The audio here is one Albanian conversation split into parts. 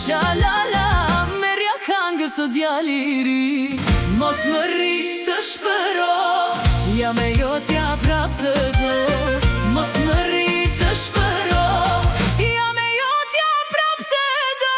Shalala, merja këngës o djali i ri. Mos më rrit të shpëro, jam e jotja prap të do. Mos më rrit të shpëro, jam e jotja prap të do.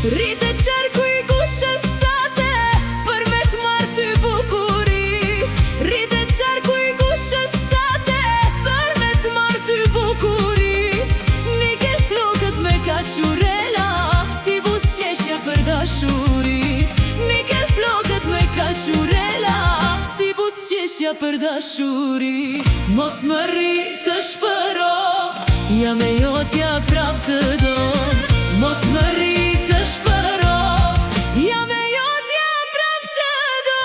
Rritë qerku i gushës sate, për me t'marrë ty bukuri. Rritë qerku i gushës sate, për me t'marrë ty bukuri. Nike flokët me kaqurela, si buzëqeshja për dashuri. Nike flokët me kaqurela, si buzëqeshja për dashuri. Mos më rrit të shpëro, jam e jotja prap të do. Mos më rrit të shpëro, jam e jotja prap të do.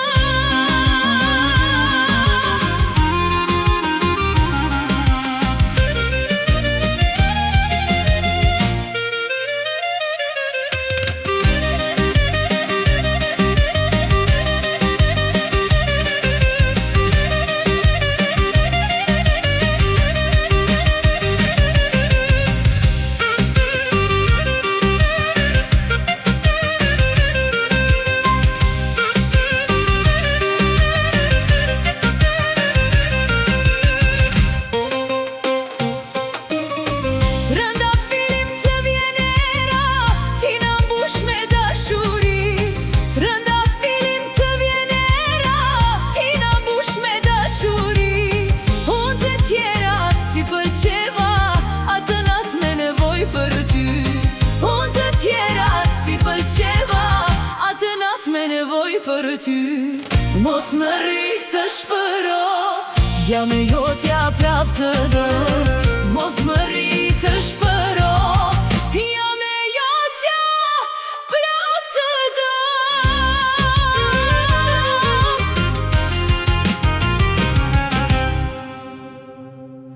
Me nevoj për ty, mos më rrit të shpëro, jam e jotja prap të do. Mos më rrit të shpëro.